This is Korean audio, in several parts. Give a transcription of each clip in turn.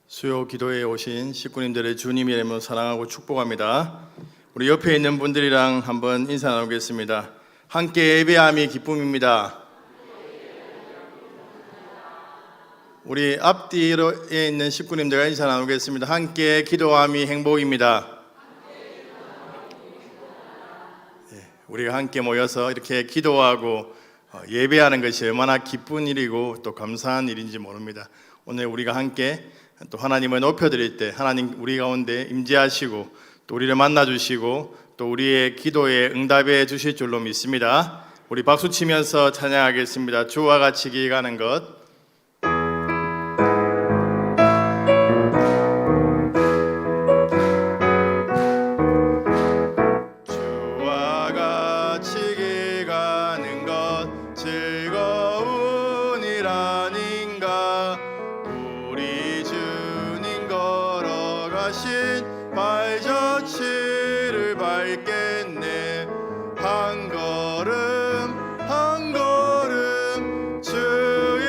수요 기도에 오신 식구님들의 주님 이름으로 사랑하고 축복합니다. 우리 옆에 있는 분들이랑 한번 인사 나누겠습니다. 함께 예배함이 기쁨입니다. 우리 앞뒤에 있는 식구님들과 인사 나누겠습니다. 함께 기도함이 행복입니다. 우리가 함께 모여서 이렇게 기도하고 예배하는 것이 얼마나 기쁜 일이고 또 감사한 일인지 모릅니다. 오늘 우리가 함께 또 하나님을 높여드릴 때 하나님 우리 가운데 임재하시고 또 우리를 만나주시고 또 우리의 기도에 응답해 주실 줄로 믿습니다. 우리 박수 치면서 찬양하겠습니다. 주와 같이 길 가는 것. 주와 같이 길 가는 것 즐거운 일 아닌가. 우리 주님 걸어가신 발자취를 밟겠네. 한 걸음 한 걸음 주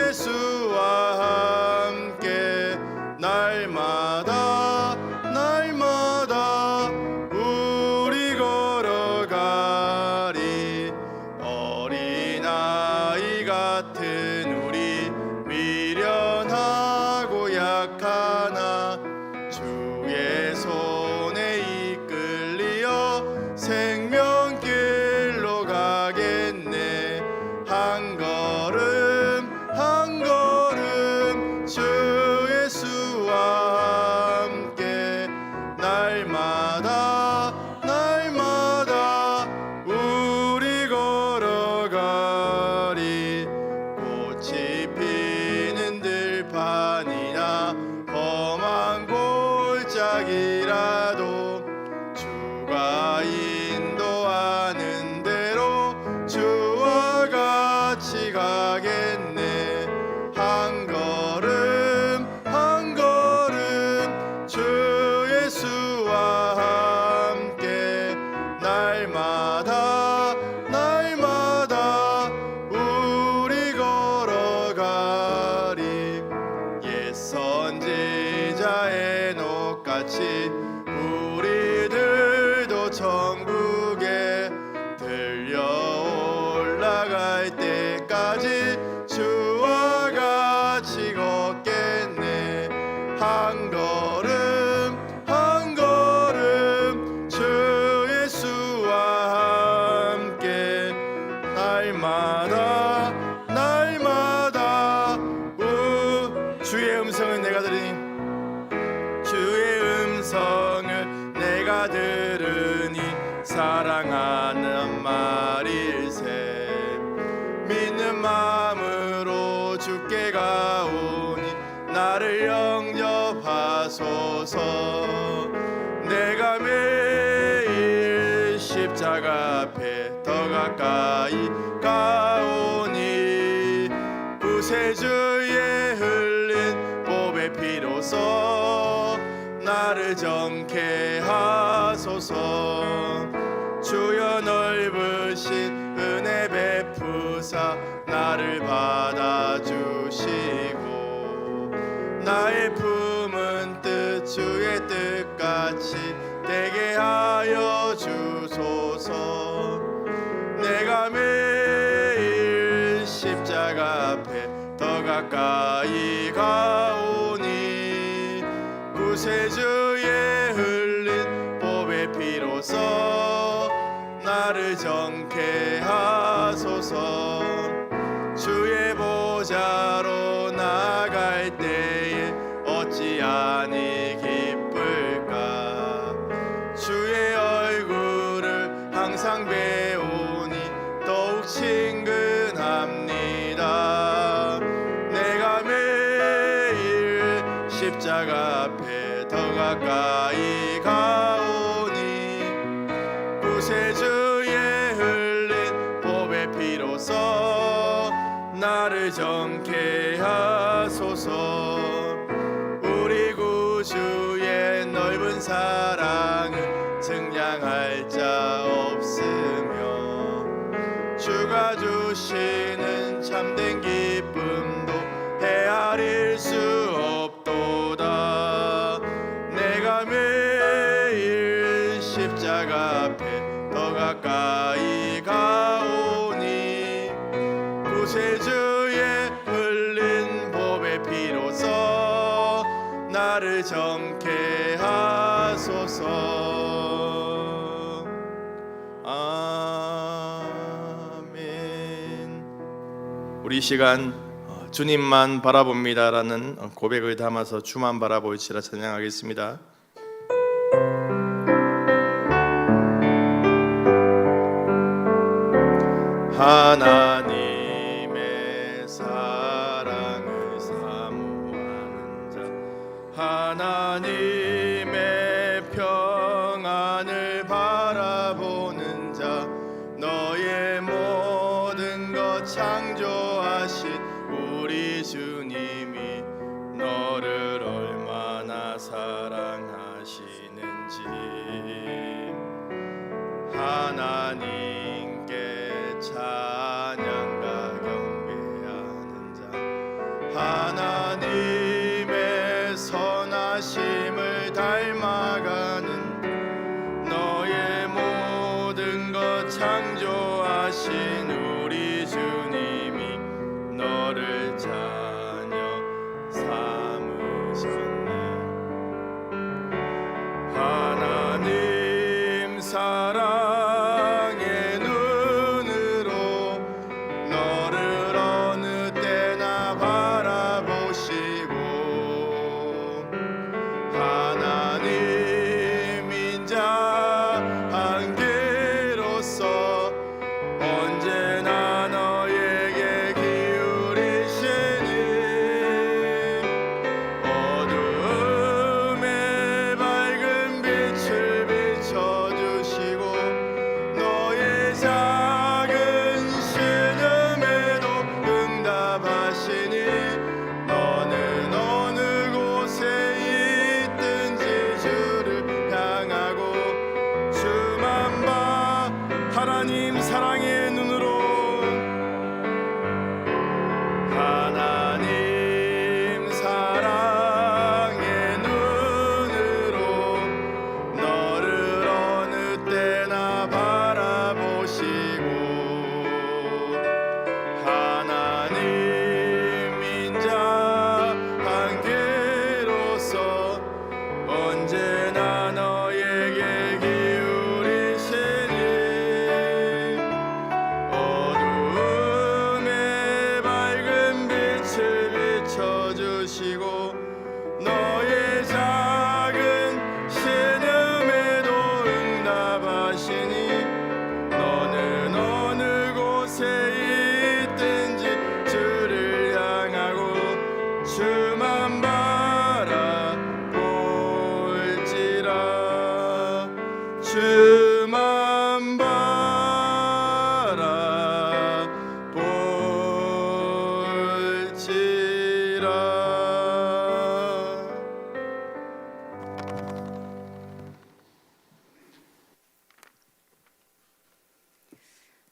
예수와 함께 날마다 날마다 우리 걸어가리. 어린아이 같은 우리 미련하고 약하나 주의 손에 이끌리어 생명길로 가겠네. 한 걸음 한 걸음 주 예수와 함께 날마다 날마다 우리 걸어가리. 꽃이 피는 들판이나 험한 골짜기라도 주가 인도하는 대로 주와 같이 가겠네. 한 걸음 한 걸음 주 예수와 함께 날마다 날마다 우리 걸어가리. 옛 선지자 에녹같이 우리들도 천국에 들려 올라갈 때까지 주와 같이 걷겠네. 한 걸음 한 걸음 주 예수와 함께 날마다 날마다 주의 음성을 내가 들으니 주의 음성을 내가 들으니 사랑하는 말일세. 믿는 마음으로 주께 가오니 나를 영접하소서. 내가 매일 십자가 앞에 더 가까이 가오니 구세주의 흘린 보배 피로써 나를 정케 하소서. 주여 넓으신 은혜 베푸사 나를 받아주시고 나의 품은 뜻 주의 뜻같이 되게 하여 주소서. 내가 매일 십자가 앞에 더 가까이 가오니 구세주의 흘린 보배 피로써 나를 정케 하소서. 주의 보좌로 나갈 때에 어찌하니 기쁠까. 주의 얼굴을 항상 배우니 더욱 친근합니다. 내가 매일 십자가 앞에 더 가까이 가오니 구세주의 흘린 보배 피로써 나를 정케 하소서. 우리 구주의 넓은 사랑은 증량할 자 없으며 주가 주가 주시는 참된 기쁨도 헤아릴 수 없도다. 내가 매일 십자가 앞에 더 가까이 가오니 구세주의 흘린 보배 피로써 나를 정케 하소서. 아멘. 우리 시간 주님만 바라봅니다라는 고백을 담아서 주만 바라볼지라 찬양하겠습니다. 하나님의 사랑을 사모하는 자, 하나님의 평안을 바라보는 자, 너의 모든 것 창조하신 우리 주님이 너를 얼마나 사랑하시는지 하나님께 찬양과 경배하는 자, 하나님의 선하심을 닮아가는 너의 모든 것 창조하신 우리 주님이 너를 자녀 삼으셨네. 하나님 사랑의 눈으로 너를 어느 때나 바라보시고 하나님 인자 한 개로서 언제나 너에게 기울이시니 어두움에 밝은 빛을 비춰주시고 너의 작은 신음에도 응답하시니 너는 어느 곳에 있든지 주를 향하고 주만 봐. 하나님 사랑의 눈으로 하나님 사랑의 눈으로 너를 어느 때나 바라보시고 하나님 인자 한 개로서 언제나 너에게 기울이시니 어두움에 밝은 빛을 비춰주시고 너의 작은 신음에도 응답하시니 너는 어느 곳에 있든지 주를 향하고 주만 바라볼지라. 주만 바라볼지라.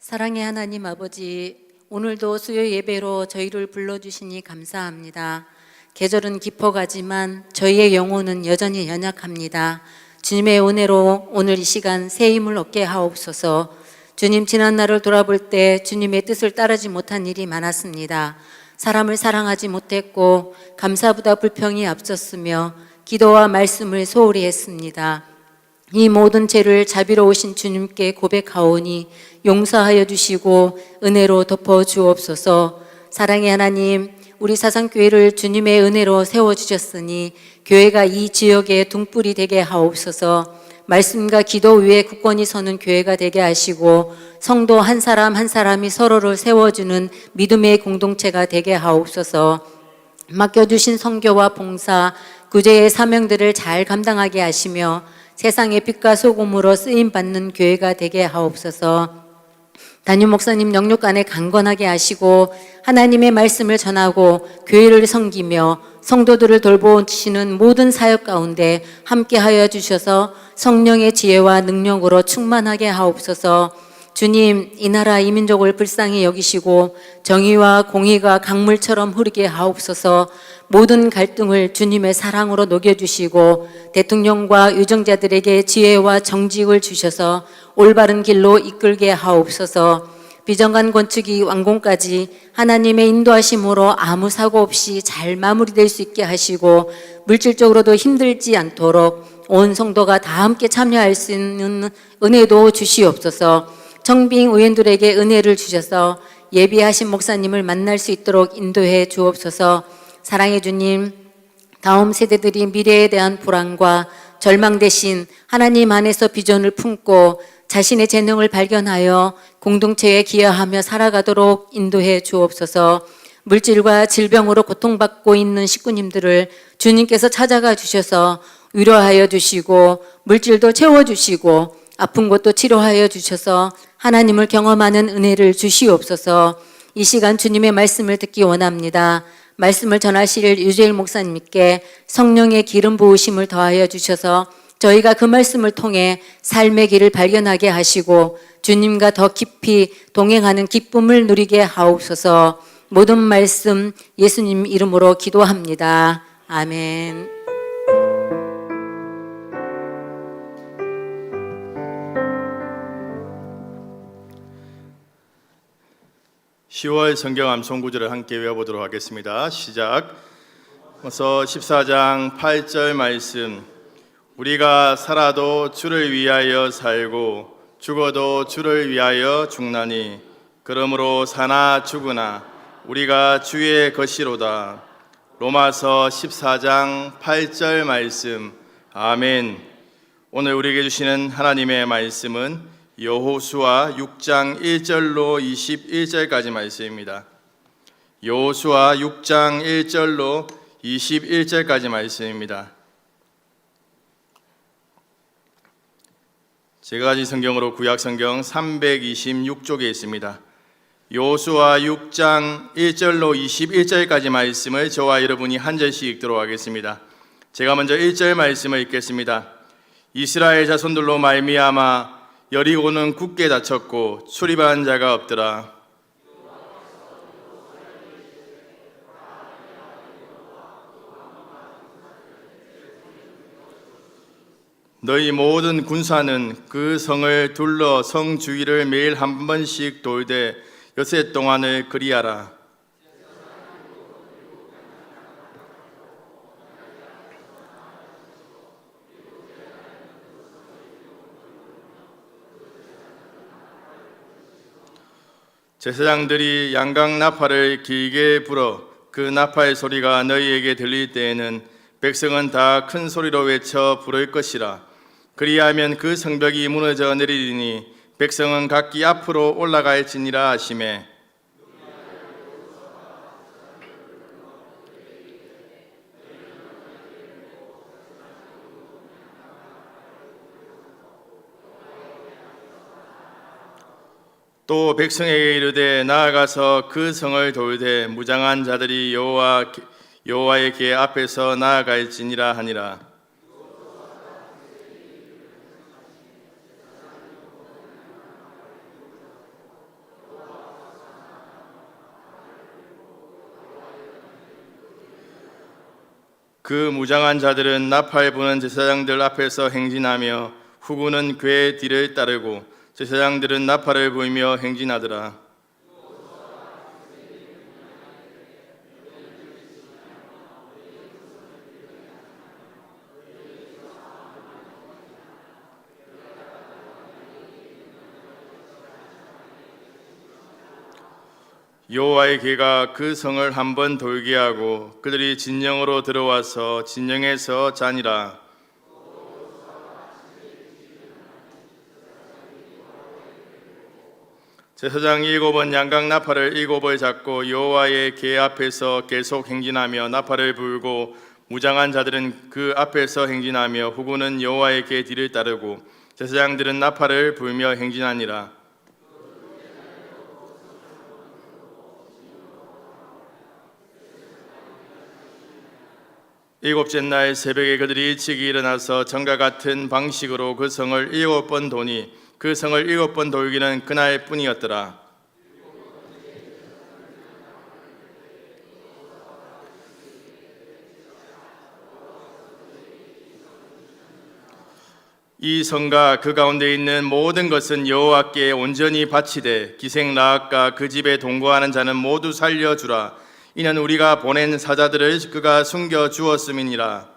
사랑의 하나님 아버지, 오늘도 수요 예배로 저희를 불러주시니 감사합니다. 계절은 깊어가지만 저희의 영혼은 여전히 연약합니다. 주님의 은혜로 오늘 이 시간 새 힘을 얻게 하옵소서. 주님, 지난 날을 돌아볼 때 주님의 뜻을 따르지 못한 일이 많았습니다. 사람을 사랑하지 못했고 감사보다 불평이 앞섰으며 기도와 말씀을 소홀히 했습니다. 이 모든 죄를 자비로우신 주님께 고백하오니 용서하여 주시고 은혜로 덮어 주옵소서. 사랑의 하나님, 우리 사상교회를 주님의 은혜로 세워주셨으니 교회가 이 지역의 등불이 되게 하옵소서. 말씀과 기도 위에 굳건히 서는 교회가 되게 하시고 성도 한 사람 한 사람이 서로를 세워주는 믿음의 공동체가 되게 하옵소서. 맡겨주신 선교와 봉사, 구제의 사명들을 잘 감당하게 하시며 세상의 빛과 소금으로 쓰임받는 교회가 되게 하옵소서. 담임 목사님 영육간에 강건하게 하시고 하나님의 말씀을 전하고 교회를 섬기며 성도들을 돌보시는 모든 사역 가운데 함께하여 주셔서 성령의 지혜와 능력으로 충만하게 하옵소서. 주님, 이 나라 이 민족을 불쌍히 여기시고 정의와 공의가 강물처럼 흐르게 하옵소서. 모든 갈등을 주님의 사랑으로 녹여주시고 대통령과 유정자들에게 지혜와 정직을 주셔서 올바른 길로 이끌게 하옵소서. 비정관 건축이 완공까지 하나님의 인도하심으로 아무 사고 없이 잘 마무리될 수 있게 하시고 물질적으로도 힘들지 않도록 온 성도가 다 함께 참여할 수 있는 은혜도 주시옵소서. 청빙 의원들에게 은혜를 주셔서 예비하신 목사님을 만날 수 있도록 인도해 주옵소서. 사랑해 주님, 다음 세대들이 미래에 대한 불안과 절망 대신 하나님 안에서 비전을 품고 자신의 재능을 발견하여 공동체에 기여하며 살아가도록 인도해 주옵소서. 물질과 질병으로 고통받고 있는 식구님들을 주님께서 찾아가 주셔서 위로하여 주시고 물질도 채워주시고 아픈 것도 치료하여 주셔서 하나님을 경험하는 은혜를 주시옵소서. 이 시간 주님의 말씀을 듣기 원합니다. 말씀을 전하실 유재일 목사님께 성령의 기름 부으심을 더하여 주셔서 저희가 그 말씀을 통해 삶의 길을 발견하게 하시고 주님과 더 깊이 동행하는 기쁨을 누리게 하옵소서. 모든 말씀 예수님 이름으로 기도합니다. 아멘. 10월 성경 암송 구절을 함께 외워보도록 하겠습니다. 시작. 먼저 14장 8절 말씀. 우리가 살아도 주를 위하여 살고 죽어도 주를 위하여 죽나니 그러므로 사나 죽으나 우리가 주의 것이로다. 로마서 14장 8절 말씀. 아멘. 오늘 우리에게 주시는 하나님의 말씀은 여호수아 6장 1절로 21절까지 말씀입니다. 여호수아 6장 1절로 21절까지 말씀입니다. 제가 가진 성경으로 구약 성경 326쪽에 있습니다. 여호수아 6장 1절로 21절까지 말씀을 저와 여러분이 한 절씩 읽도록 하겠습니다. 제가 먼저 1절 말씀을 읽겠습니다. 이스라엘 자손들로 말미암아 여리고는 굳게 닫혔고 출입한 자가 없더라. 너희 모든 군사는 그 성을 둘러 성 주위를 매일 한 번씩 돌되 여섯 동안을 그리하라. 제사장들이 양각 나팔을 길게 불어 그 나팔 소리가 너희에게 들릴 때에는 백성은 다 큰 소리로 외쳐 부를 것이라. 그리하면 그 성벽이 무너져 내리리니 백성은 각기 앞으로 올라갈지니라 하시매. 또 백성에게 이르되 나아가서 그 성을 돌되 무장한 자들이 여호와의 궤 앞에서 나아갈지니라 하니라. 그 무장한 자들은 나팔 부는 제사장들 앞에서 행진하며 후군은 궤 뒤를 따르고 제사장들은 나팔을 불며 행진하더라. 여호와의 궤가 그 성을 한 번 돌게 하고 그들이 진영으로 들어와서 진영에서 자니라. 제사장 7은 양각 나팔을 7을 잡고 여호와의 궤 앞에서 계속 행진하며 나팔을 불고 무장한 자들은 그 앞에서 행진하며 후군은 여호와의 궤 뒤를 따르고 제사장들은 나팔을 불며 행진하니라. 일곱째 날 새벽에 그들이 일찍이 일어나서 전과 같은 방식으로 그 성을 7번 도니 그 성을 7번 돌기는 그날 뿐이었더라. 이 성과 그 가운데 있는 모든 것은 여호와께 온전히 바치되 기생 라합과 그 집에 동거하는 자는 모두 살려주라. 이는 우리가 보낸 사자들을 그가 숨겨 주었음이니라.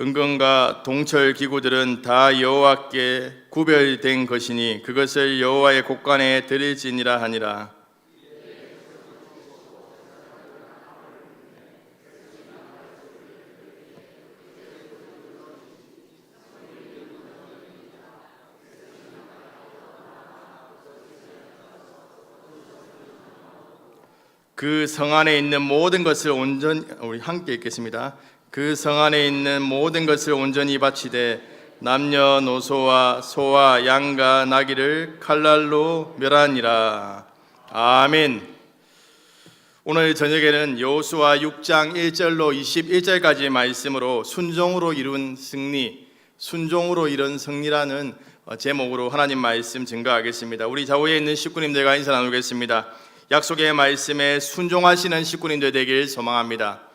은건과 동철 기구들은 다 여호와께 구별된 것이니 그것을 여호와의 곳간에 드릴지니라 하니라. 그 성 안에 있는 모든 것을 온전히 우리 함께 읽겠습니다. 그 성 안에 있는 모든 것을 온전히 바치되 남녀노소와 소와 양과 나귀를 칼날로 멸하니라. 아멘. 오늘 저녁에는 여호수아 6장 1절로 21절까지의 말씀으로 순종으로 이룬 승리, 순종으로 이룬 승리라는 제목으로 하나님 말씀 증거하겠습니다. 우리 좌우에 있는 식구님들과 인사 나누겠습니다. 약속의 말씀에 순종하시는 식구님들 되길 소망합니다.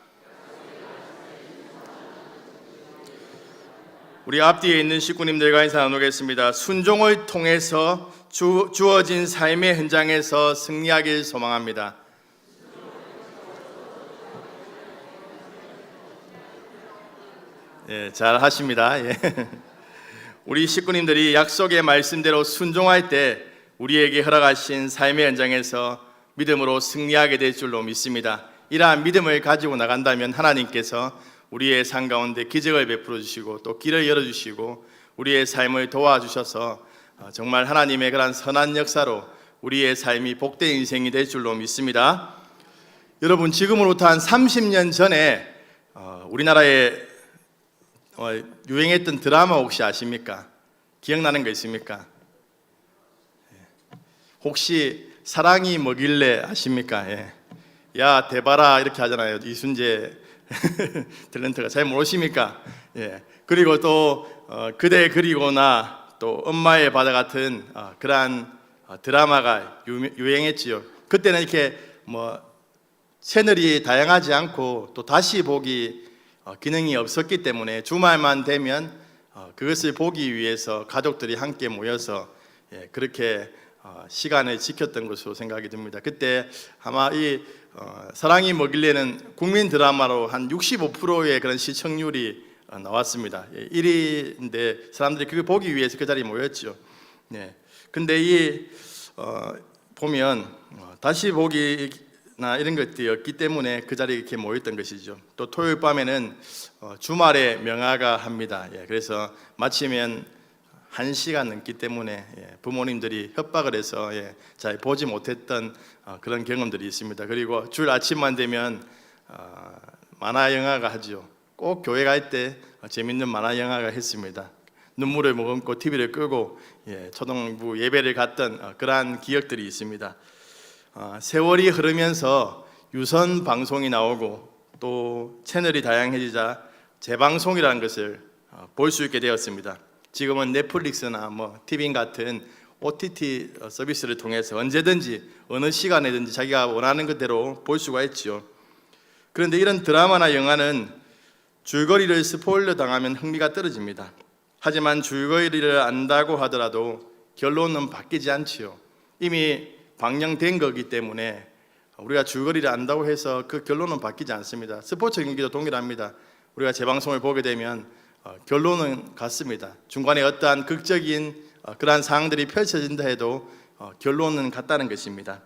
우리 앞뒤에 있는 식구님들과 인사 나누겠습니다. 순종을 통해서 주어진 삶의 현장에서 승리하길 소망합니다. 예, 잘 하십니다. 예. 우리 식구님들이 약속의 말씀대로 순종할 때 우리에게 허락하신 삶의 현장에서 믿음으로 승리하게 될 줄로 믿습니다. 이러한 믿음을 가지고 나간다면 하나님께서 우리의 삶 가운데 기적을 베풀어 주시고 또 길을 열어 주시고 우리의 삶을 도와주셔서 정말 하나님의 그런 선한 역사로 우리의 삶이 복된 인생이 될 줄로 믿습니다. 여러분, 지금으로부터 한 30년 전에 우리나라에 유행했던 드라마 혹시 아십니까? 기억나는 거 있습니까? 혹시 사랑이 뭐길래 아십니까? 예. 야 대바라 이렇게 하잖아요. 이순재 탤런트가 잘 모르십니까? 예. 그리고 또 그대 그리고 나 또 엄마의 바다 같은 그러한 드라마가 유행했지요. 그때는 이렇게 뭐 채널이 다양하지 않고 또 다시 보기 기능이 없었기 때문에 주말만 되면 그것을 보기 위해서 가족들이 함께 모여서 그렇게 시간을 지켰던 것으로 생각이 듭니다. 그때 아마 이 사랑이 뭐길래는 국민 드라마로 한 65%의 그런 시청률이 나왔습니다. 1위인데 사람들이 그걸 보기 위해서 그 자리에 모였죠. 네. 근데 이 보면 다시 보기나 이런 것들이 없기 때문에 그 자리에 이렇게 모였던 것이죠. 또 토요일 밤에는 주말에 명화가 합니다. 그래서 마치면 1시간 넘기 때문에 부모님들이 협박을 해서 잘 보지 못했던 그런 경험들이 있습니다. 그리고 주일 아침만 되면 만화 영화가 하죠. 꼭 교회 갈 때 재밌는 만화 영화가 했습니다. 눈물을 머금고 TV를 끄고 초등부 예배를 갔던 그러한 기억들이 있습니다. 세월이 흐르면서 유선 방송이 나오고 또 채널이 다양해지자 재방송이라는 것을 볼 수 있게 되었습니다. 지금은 넷플릭스나 TV인 같은 OTT 서비스를 통해서 언제든지 어느 시간에든지 자기가 원하는 그대로 볼 수가 있죠. 그런데 이런 드라마나 영화는 줄거리를 스포일러 당하면 흥미가 떨어집니다. 하지만 줄거리를 안다고 하더라도 결론은 바뀌지 않지요. 이미 방영된 거기 때문에 우리가 줄거리를 안다고 해서 그 결론은 바뀌지 않습니다. 스포츠 경기도 동일합니다. 우리가 재방송을 보게 되면 결론은 같습니다. 중간에 어떠한 극적인 그러한 상황들이 펼쳐진다 해도 결론은 같다는 것입니다.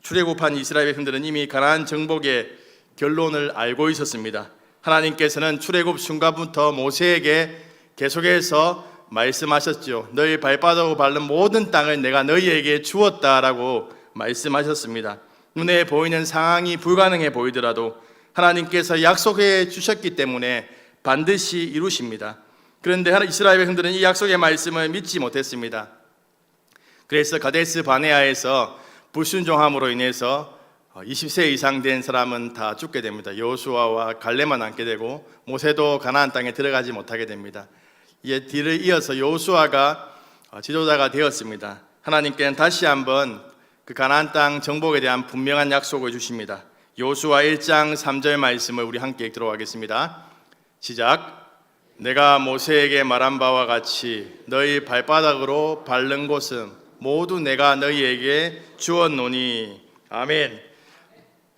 출애굽한 이스라엘 백성들은 이미 가나안 정복의 결론을 알고 있었습니다. 하나님께서는 출애굽 순간부터 모세에게 계속해서 말씀하셨죠. 너희 발바닥으로 밟는 모든 땅을 내가 너희에게 주었다라고 말씀하셨습니다. 눈에 보이는 상황이 불가능해 보이더라도 하나님께서 약속해 주셨기 때문에 반드시 이루십니다. 그런데 이스라엘 백성들은 이 약속의 말씀을 믿지 못했습니다. 그래서 가데스 바네아에서 불순종함으로 인해서 20세 이상 된 사람은 다 죽게 됩니다. 여호수아와 갈렙만 남게 되고 모세도 가나안 땅에 들어가지 못하게 됩니다. 이에 뒤를 이어서 여호수아가 지도자가 되었습니다. 하나님께는 다시 한번 그 가나안 땅 정복에 대한 분명한 약속을 주십니다. 여호수아 1장 3절 말씀을 우리 함께 읽도록 하겠습니다. 시작. 내가 모세에게 말한 바와 같이 너희 발바닥으로 밟는 곳은 모두 내가 너희에게 주었노니. 아멘.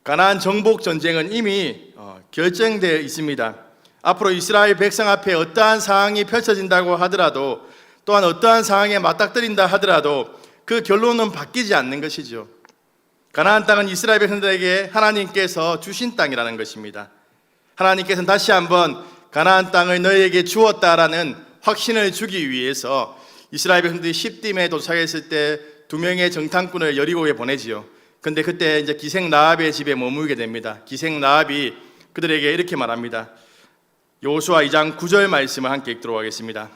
가나안 정복 전쟁은 이미 결정되어 있습니다. 앞으로 이스라엘 백성 앞에 어떠한 상황이 펼쳐진다고 하더라도, 또한 어떠한 상황에 맞닥뜨린다 하더라도 그 결론은 바뀌지 않는 것이죠. 가나안 땅은 이스라엘 백성들에게 하나님께서 주신 땅이라는 것입니다. 하나님께서는 다시 한번 가나안 땅을 너희에게 주었다라는 확신을 주기 위해서 이스라엘 백성들이 십딤에 도착했을 때 두 명의 정탐꾼을 여리고에 보내지요. 근데 그때 이제 기생 라합의 집에 머물게 됩니다. 기생 라합이 그들에게 이렇게 말합니다. 여호수아 2장 9절 말씀을 함께 읽도록 하겠습니다.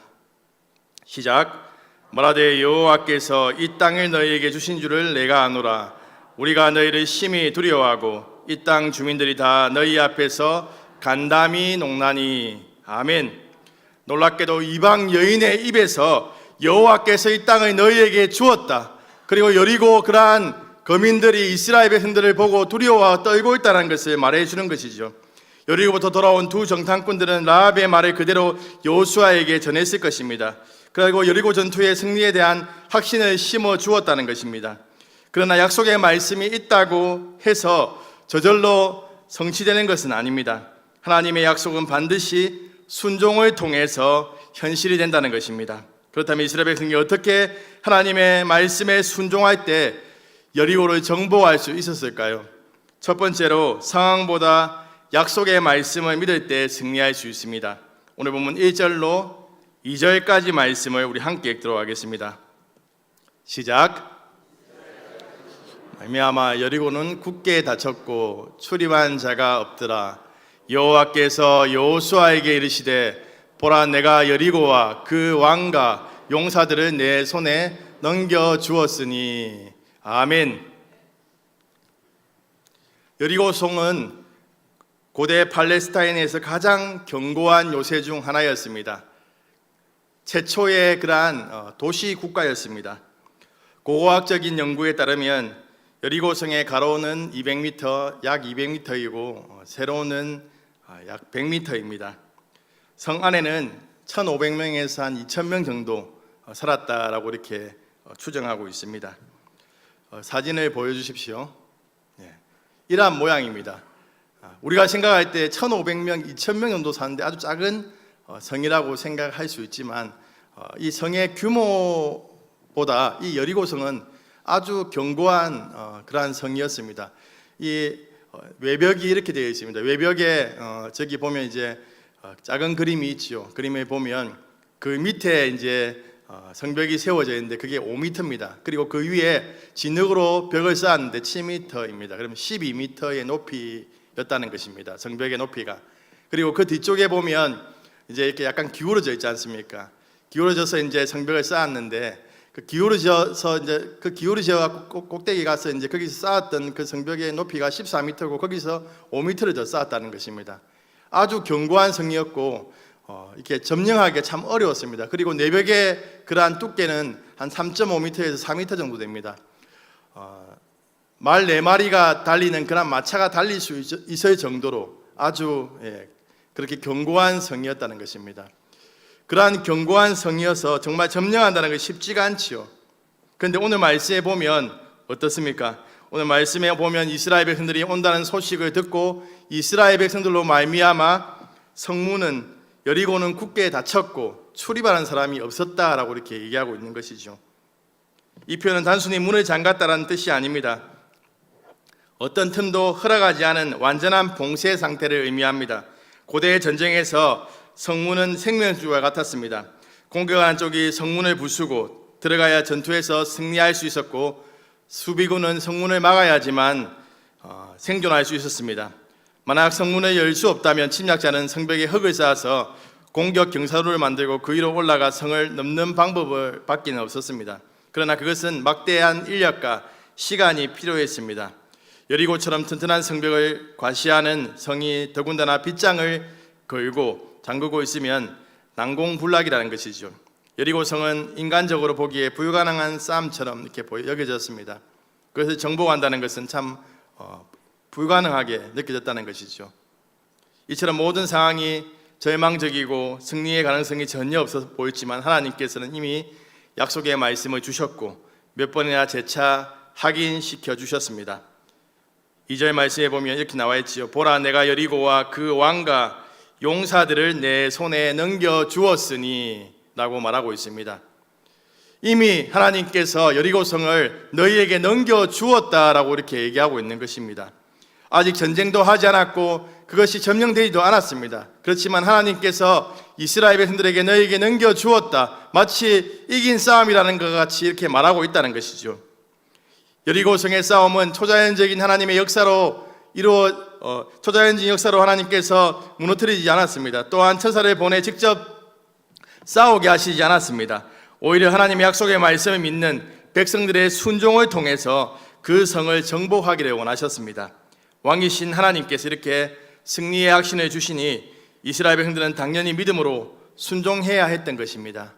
시작. 말하되 여호와께서 이 땅을 너희에게 주신 줄을 내가 아노라. 우리가 너희를 심히 두려워하고 이 땅 주민들이 다 너희 앞에서 간담이 농나니. 아멘. 놀랍게도 이방 여인의 입에서 여호와께서 이 땅을 너희에게 주었다. 그리고 여리고 그러한 거민들이 이스라엘 백성들을 보고 두려워하고 떨고 있다는 것을 말해주는 것이죠. 여리고부터 돌아온 두 정탐꾼들은 라합의 말을 그대로 여호수아에게 전했을 것입니다. 그리고 여리고 전투의 승리에 대한 확신을 심어 주었다는 것입니다. 그러나 약속의 말씀이 있다고 해서 저절로 성취되는 것은 아닙니다. 하나님의 약속은 반드시 순종을 통해서 현실이 된다는 것입니다. 그렇다면 이스라엘 백성이 어떻게 하나님의 말씀에 순종할 때 여리고를 정복할 수 있었을까요? 첫 번째로 상황보다 약속의 말씀을 믿을 때 승리할 수 있습니다. 오늘 본문 1절로 2절까지 말씀을 우리 함께 읽도록 하겠습니다. 시작. 말미암아 여리고는 굳게 닫혔고 출입한 자가 없더라. 여호와께서 여호수아에게 이르시되 보라, 내가 여리고와 그 왕과 용사들을 내 손에 넘겨 주었으니. 아멘. 여리고성은 고대 팔레스타인에서 가장 견고한 요새 중 하나였습니다. 최초의 그러한 도시 국가였습니다. 고고학적인 연구에 따르면 여리고성의 가로는 200m, 약 200m이고 세로는 약 100m입니다. 성 안에는 1,500명에서 한 2,000명 정도 살았다라고 이렇게 추정하고 있습니다. 사진을 보여주십시오. 이러한 모양입니다. 우리가 생각할 때 1,500명, 2,000명 정도 사는데 아주 작은 성이라고 생각할 수 있지만 이 성의 규모보다 이 여리고성은 아주 견고한 그러한 성이었습니다. 이 외벽이 이렇게 되어 있습니다. 외벽에 저기 보면 이제 작은 그림이 있죠. 그림에 보면 그 밑에 이제 성벽이 세워져 있는데 그게 5m입니다. 그리고 그 위에 진흙으로 벽을 쌓았는데 7m입니다. 그러면 12m의 높이였다는 것입니다. 성벽의 높이가. 그리고 그 뒤쪽에 보면 이제 이렇게 약간 기울어져 있지 않습니까? 기울어져서 이제 성벽을 쌓았는데 그 기울어져 꼭대기 가서 이제 거기서 쌓았던 그 성벽의 높이가 14m고 거기서 5m를 더 쌓았다는 것입니다. 아주 견고한 성이었고 이렇게 점령하기가 참 어려웠습니다. 그리고 내벽의 그러한 두께는 한 3.5m에서 4m 정도 됩니다. 말 4마리가 달리는 그런 마차가 달릴 수 있을 정도로 아주 그렇게 견고한 성이었다는 것입니다. 그러한 견고한 성이어서 정말 점령한다는 것이 쉽지가 않지요. 그런데 오늘 말씀에 보면 어떻습니까? 오늘 말씀에 보면 이스라엘 백성들이 온다는 소식을 듣고 이스라엘 백성들로 말미암아 성문은 여리고는 굳게 닫혔고 출입하는 사람이 없었다라고 이렇게 얘기하고 있는 것이죠. 이 표현은 단순히 문을 잠갔다라는 뜻이 아닙니다. 어떤 틈도 허락하지 않은 완전한 봉쇄 상태를 의미합니다. 고대 전쟁에서 성문은 생명줄과 같았습니다. 공격하는 쪽이 성문을 부수고 들어가야 전투에서 승리할 수 있었고 수비군은 성문을 막아야지만 생존할 수 있었습니다. 만약 성문을 열 수 없다면 침략자는 성벽에 흙을 쌓아서 공격 경사로를 만들고 그 위로 올라가 성을 넘는 방법을 밖에는 없었습니다. 그러나 그것은 막대한 인력과 시간이 필요했습니다. 여리고처럼 튼튼한 성벽을 과시하는 성이 더군다나 빗장을 걸고 잠그고 있으면 난공불락이라는 것이죠. 여리고성은 인간적으로 보기에 불가능한 싸움처럼 이렇게 여겨졌습니다. 그것을 정복한다는 것은 참 불가능하게 느껴졌다는 것이죠. 이처럼 모든 상황이 절망적이고 승리의 가능성이 전혀 없어 보였지만 하나님께서는 이미 약속의 말씀을 주셨고 몇 번이나 재차 확인시켜 주셨습니다. 2절 말씀에 보면 이렇게 나와 있지요. 보라, 내가 여리고와 그 왕과 용사들을 내 손에 넘겨 주었으니 라고 말하고 있습니다. 이미 하나님께서 여리고성을 너희에게 넘겨 주었다라고 이렇게 얘기하고 있는 것입니다. 아직 전쟁도 하지 않았고 그것이 점령되지도 않았습니다. 그렇지만 하나님께서 이스라엘 백성들에게 너희에게 넘겨 주었다, 마치 이긴 싸움이라는 것 같이 이렇게 말하고 있다는 것이죠. 여리고성의 싸움은 초자연적인 하나님의 역사로 초자연적인 역사로 하나님께서 무너뜨리지 않았습니다. 또한 천사를 보내 직접 싸우게 하시지 않았습니다. 오히려 하나님의 약속의 말씀을 믿는 백성들의 순종을 통해서 그 성을 정복하기를 원하셨습니다. 왕이신 하나님께서 이렇게 승리의 확신을 주시니 이스라엘 백성들은 당연히 믿음으로 순종해야 했던 것입니다.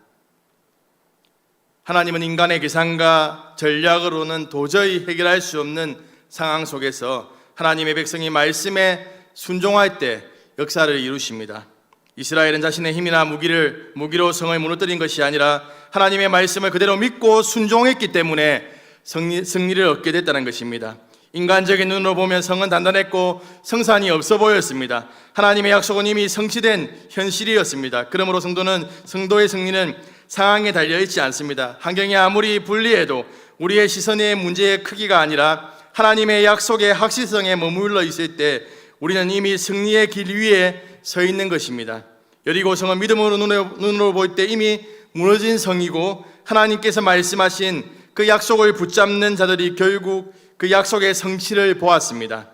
하나님은 인간의 계산과 전략으로는 도저히 해결할 수 없는 상황 속에서 하나님의 백성이 말씀에 순종할 때 역사를 이루십니다. 이스라엘은 자신의 힘이나 무기로 성을 무너뜨린 것이 아니라 하나님의 말씀을 그대로 믿고 순종했기 때문에 승리를 얻게 됐다는 것입니다. 인간적인 눈으로 보면 성은 단단했고 성산이 없어 보였습니다. 하나님의 약속은 이미 성취된 현실이었습니다. 그러므로 성도의 승리는 상황에 달려있지 않습니다. 환경이 아무리 불리해도 우리의 시선의 문제의 크기가 아니라 하나님의 약속의 확실성에 머물러 있을 때 우리는 이미 승리의 길 위에 서 있는 것입니다. 여리고성은 믿음으로 눈으로 볼 때 이미 무너진 성이고 하나님께서 말씀하신 그 약속을 붙잡는 자들이 결국 그 약속의 성취를 보았습니다.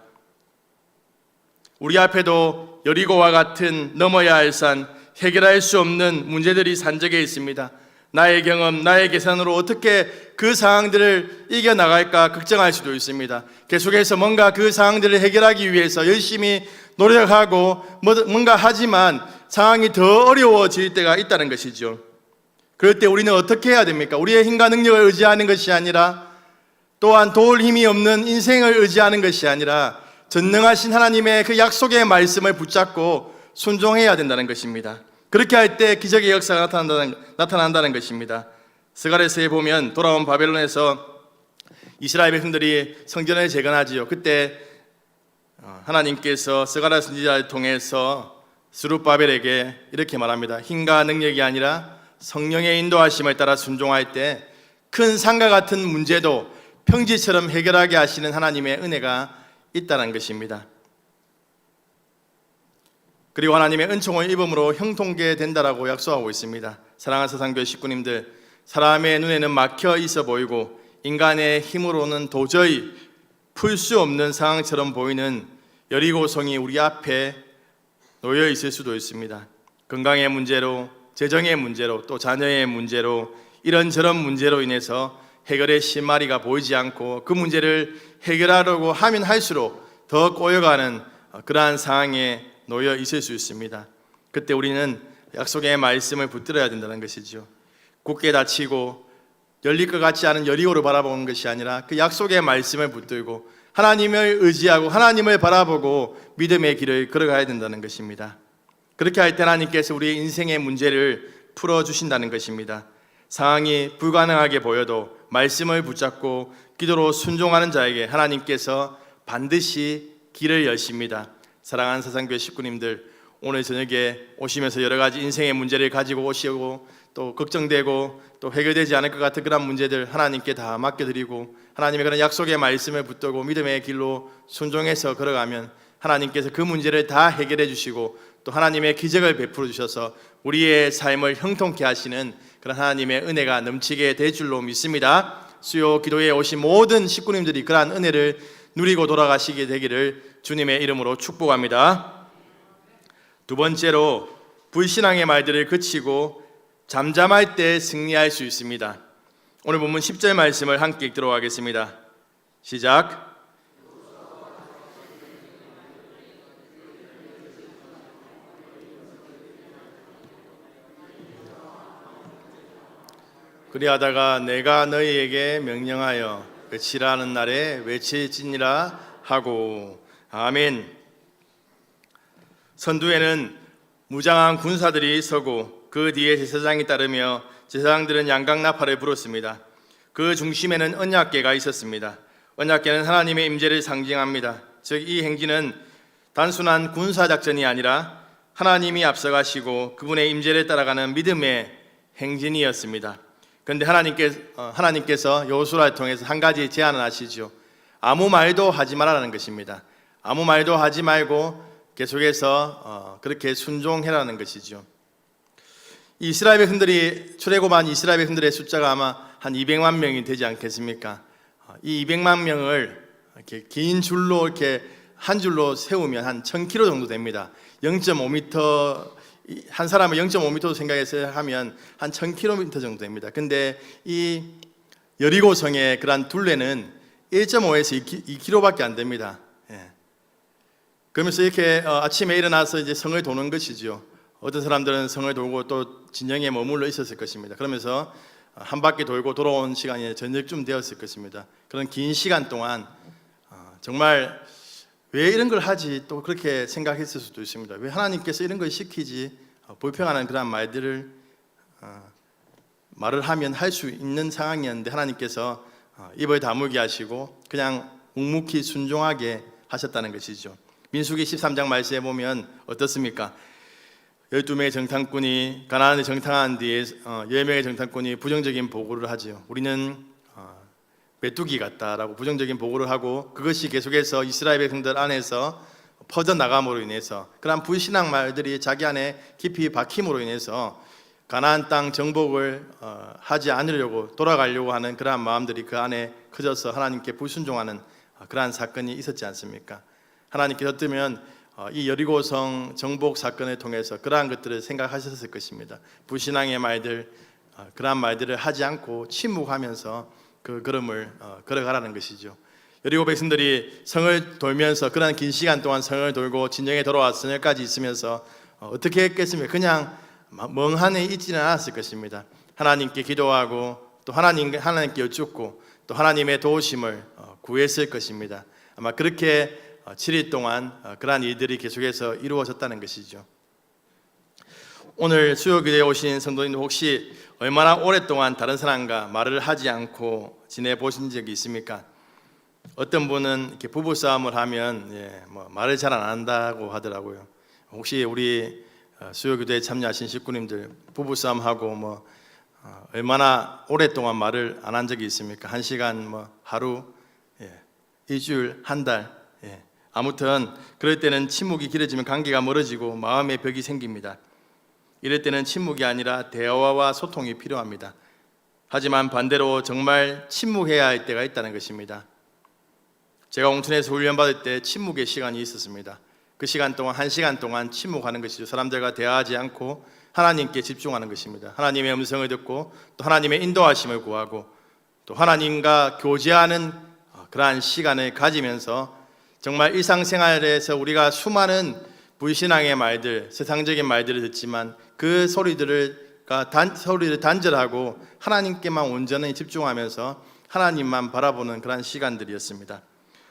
우리 앞에도 여리고와 같은 넘어야 할 산, 해결할 수 없는 문제들이 산적해 있습니다. 나의 경험, 나의 계산으로 어떻게 그 상황들을 이겨나갈까 걱정할 수도 있습니다. 계속해서 뭔가 그 상황들을 해결하기 위해서 열심히 노력하고 뭔가 하지만 상황이 더 어려워질 때가 있다는 것이죠. 그럴 때 우리는 어떻게 해야 됩니까? 우리의 힘과 능력을 의지하는 것이 아니라 또한 도울 힘이 없는 인생을 의지하는 것이 아니라 전능하신 하나님의 그 약속의 말씀을 붙잡고 순종해야 된다는 것입니다. 그렇게 할 때 기적의 역사가 나타난다는 것입니다. 스가랴서에 보면 돌아온 바벨론에서 이스라엘 백성들이 성전을 재건하지요. 그때 하나님께서 스가랴 선지자를 통해서 스룹바벨에게 이렇게 말합니다. 힘과 능력이 아니라 성령의 인도하심을 따라 순종할 때 큰 산과 같은 문제도 평지처럼 해결하게 하시는 하나님의 은혜가 있다는 것입니다. 그리고 하나님의 은총을 입음으로 형통케 된다라고 약속하고 있습니다. 사랑하는 사상교회 식구님들, 사람의 눈에는 막혀 있어 보이고 인간의 힘으로는 도저히 풀 수 없는 상황처럼 보이는 여리고성이 우리 앞에 놓여 있을 수도 있습니다. 건강의 문제로, 재정의 문제로, 또 자녀의 문제로, 이런저런 문제로 인해서 해결의 실마리가 보이지 않고 그 문제를 해결하려고 하면 할수록 더 꼬여가는 그러한 상황에 놓여 있을 수 있습니다. 그때 우리는 약속의 말씀을 붙들어야 된다는 것이죠. 굳게 닫히고 열릴 것 같지 않은 여리고를 바라보는 것이 아니라 그 약속의 말씀을 붙들고 하나님을 의지하고 하나님을 바라보고 믿음의 길을 걸어가야 된다는 것입니다. 그렇게 할 때 하나님께서 우리의 인생의 문제를 풀어주신다는 것입니다. 상황이 불가능하게 보여도 말씀을 붙잡고 기도로 순종하는 자에게 하나님께서 반드시 길을 여십니다. 사랑하는 사상교회 식구님들, 오늘 저녁에 오시면서 여러 가지 인생의 문제를 가지고 오시고 또 걱정되고 또 해결되지 않을 것 같은 그런 문제들 하나님께 다 맡겨드리고 하나님의 그런 약속의 말씀을 붙들고 믿음의 길로 순종해서 걸어가면 하나님께서 그 문제를 다 해결해 주시고 또 하나님의 기적을 베풀어 주셔서 우리의 삶을 형통케 하시는 그런 하나님의 은혜가 넘치게 될 줄로 믿습니다. 수요 기도에 오신 모든 식구님들이 그러한 은혜를 누리고 돌아가시게 되기를 주님의 이름으로 축복합니다. 두 번째로 불신앙의 말들을 그치고 잠잠할 때 승리할 수 있습니다. 오늘 본문 10절 말씀을 함께 읽도록 하겠습니다. 시작. 그리하다가 내가 너희에게 명령하여 외치라 하는 날에 외칠지니라 하고. 아멘. 선두에는 무장한 군사들이 서고 그 뒤에 제사장이 따르며 제사장들은 양각나팔을 불었습니다. 그 중심에는 언약궤가 있었습니다. 언약궤는 하나님의 임재를 상징합니다. 즉 이 행진은 단순한 군사작전이 아니라 하나님이 앞서가시고 그분의 임재를 따라가는 믿음의 행진이었습니다. 그런데 하나님께서 여호수아를 통해서 한 가지 제안을 하시죠. 아무 말도 하지 말라는 것입니다. 아무 말도 하지 말고 계속해서 그렇게 순종해라는 것이죠. 이스라엘 백성들이 출애굽한 이스라엘 백성들의 숫자가 아마 한 200만 명이 되지 않겠습니까? 이 200만 명을 이렇게 긴 줄로 이렇게 한 줄로 세우면 한 1000km 정도 됩니다. 0.5m 한 사람을 0.5m 생각해서 하면 한 1000km 정도 됩니다. 근데 이 여리고성의 그러한 둘레는 1.5에서 2km밖에 안 됩니다. 그러면서 이렇게 아침에 일어나서 이제 성을 도는 것이죠. 어떤 사람들은 성을 돌고 또 진영에 머물러 있었을 것입니다. 그러면서 한 바퀴 돌고 돌아온 시간이 저녁쯤 되었을 것입니다. 그런 긴 시간 동안 정말 왜 이런 걸 하지 또 그렇게 생각했을 수도 있습니다. 왜 하나님께서 이런 걸 시키지? 불평하는 그런 말을 하면 할 수 있는 상황이었는데 하나님께서 입을 다물게 하시고 그냥 묵묵히 순종하게 하셨다는 것이죠. 민수기 13장 말씀에 보면 어떻습니까? 12명의 정탐꾼이 가나안을 정탐한 뒤에 10명의 정탐꾼이 부정적인 보고를 하죠. 우리는 메뚜기 같다라고 부정적인 보고를 하고 그것이 계속해서 이스라엘 백성들 안에서 퍼져나감으로 인해서 그러한 불신앙 말들이 자기 안에 깊이 박힘으로 인해서 가나안 땅 정복을 하지 않으려고 돌아가려고 하는 그러한 마음들이 그 안에 커져서 하나님께 불순종하는 그러한 사건이 있었지 않습니까? 하나님께서 뜨면 이 여리고성 정복 사건을 통해서 그러한 것들을 생각하셨을 것입니다. 불신앙의 말들, 그러한 말들을 하지 않고 침묵하면서 그 걸음을 걸어가라는 것이죠. 여리고 백성들이 성을 돌면서 그러한 긴 시간 동안 성을 돌고 진영에 돌아와서 저녁까지 있으면서 어떻게 했겠습니까? 그냥 멍하니 있지는 않았을 것입니다. 하나님께 기도하고 또 하나님께 여쭙고 또 하나님의 도우심을 구했을 것입니다. 아마 그렇게 7일 동안 그러한 일들이 계속해서 이루어졌다는 것이죠. 오늘 수요기도에 오신 성도님들 혹시 얼마나 오랫동안 다른 사람과 말을 하지 않고 지내보신 적이 있습니까? 어떤 분은 이렇게 부부싸움을 하면 말을 잘 안 한다고 하더라고요. 혹시 우리 수요기도에 참여하신 식구님들 부부싸움하고 얼마나 오랫동안 말을 안 한 적이 있습니까? 1시간, 하루, 일주일, 한 달. 아무튼 그럴 때는 침묵이 길어지면 관계가 멀어지고 마음의 벽이 생깁니다. 이럴 때는 침묵이 아니라 대화와 소통이 필요합니다. 하지만 반대로 정말 침묵해야 할 때가 있다는 것입니다. 제가 온천에서 훈련받을 때 침묵의 시간이 있었습니다. 그 시간 동안 1시간 동안 침묵하는 것이죠. 사람들과 대화하지 않고 하나님께 집중하는 것입니다. 하나님의 음성을 듣고 또 하나님의 인도하심을 구하고 또 하나님과 교제하는 그러한 시간을 가지면서 정말 일상생활에서 우리가 수많은 불신앙의 말들, 세상적인 말들을 듣지만 그 소리를 단절하고 하나님께만 온전히 집중하면서 하나님만 바라보는 그런 시간들이었습니다.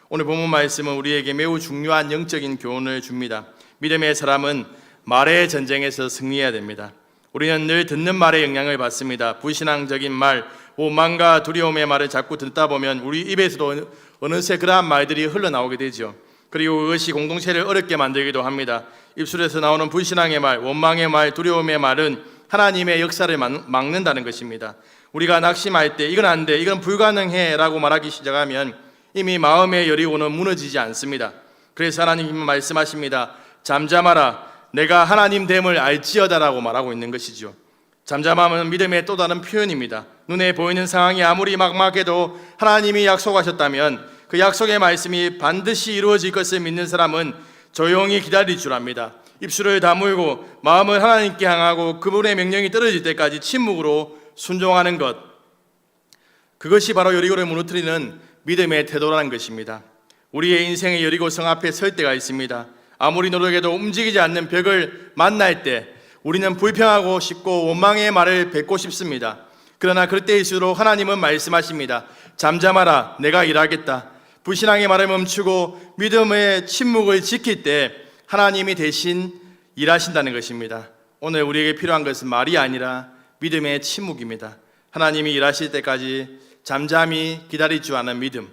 오늘 본문 말씀은 우리에게 매우 중요한 영적인 교훈을 줍니다. 믿음의 사람은 말의 전쟁에서 승리해야 됩니다. 우리는 늘 듣는 말에 영향을 받습니다. 불신앙적인 말, 오만과 두려움의 말을 자꾸 듣다 보면 우리 입에서도 어느새 그러한 말들이 흘러나오게 되죠. 그리고 그것이 공동체를 어렵게 만들기도 합니다. 입술에서 나오는 불신앙의 말, 원망의 말, 두려움의 말은 하나님의 역사를 막는다는 것입니다. 우리가 낙심할 때 이건 안 돼, 이건 불가능해 라고 말하기 시작하면 이미 마음의 여리고는 무너지지 않습니다. 그래서 하나님은 말씀하십니다. 잠잠하라, 내가 하나님 됨을 알지어다라고 말하고 있는 것이죠. 잠잠함은 믿음의 또 다른 표현입니다. 눈에 보이는 상황이 아무리 막막해도 하나님이 약속하셨다면 그 약속의 말씀이 반드시 이루어질 것을 믿는 사람은 조용히 기다릴 줄 압니다. 입술을 다물고 마음을 하나님께 향하고 그분의 명령이 떨어질 때까지 침묵으로 순종하는 것. 그것이 바로 여리고를 무너뜨리는 믿음의 태도라는 것입니다. 우리의 인생의 여리고 성 앞에 설 때가 있습니다. 아무리 노력해도 움직이지 않는 벽을 만날 때 우리는 불평하고 싶고 원망의 말을 뱉고 싶습니다. 그러나 그럴 때일수록 하나님은 말씀하십니다. 잠잠하라, 내가 일하겠다. 불신앙의 말을 멈추고 믿음의 침묵을 지킬 때 하나님이 대신 일하신다는 것입니다. 오늘 우리에게 필요한 것은 말이 아니라 믿음의 침묵입니다. 하나님이 일하실 때까지 잠잠히 기다릴 줄 아는 믿음,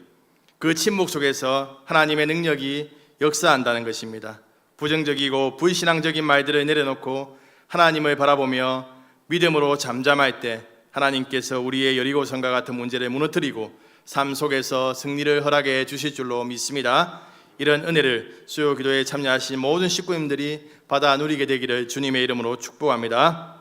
그 침묵 속에서 하나님의 능력이 역사한다는 것입니다. 부정적이고 불신앙적인 말들을 내려놓고 하나님을 바라보며 믿음으로 잠잠할 때 하나님께서 우리의 여리고성과 같은 문제를 무너뜨리고 삶 속에서 승리를 허락해 주실 줄로 믿습니다. 이런 은혜를 수요 기도에 참여하신 모든 식구님들이 받아 누리게 되기를 주님의 이름으로 축복합니다.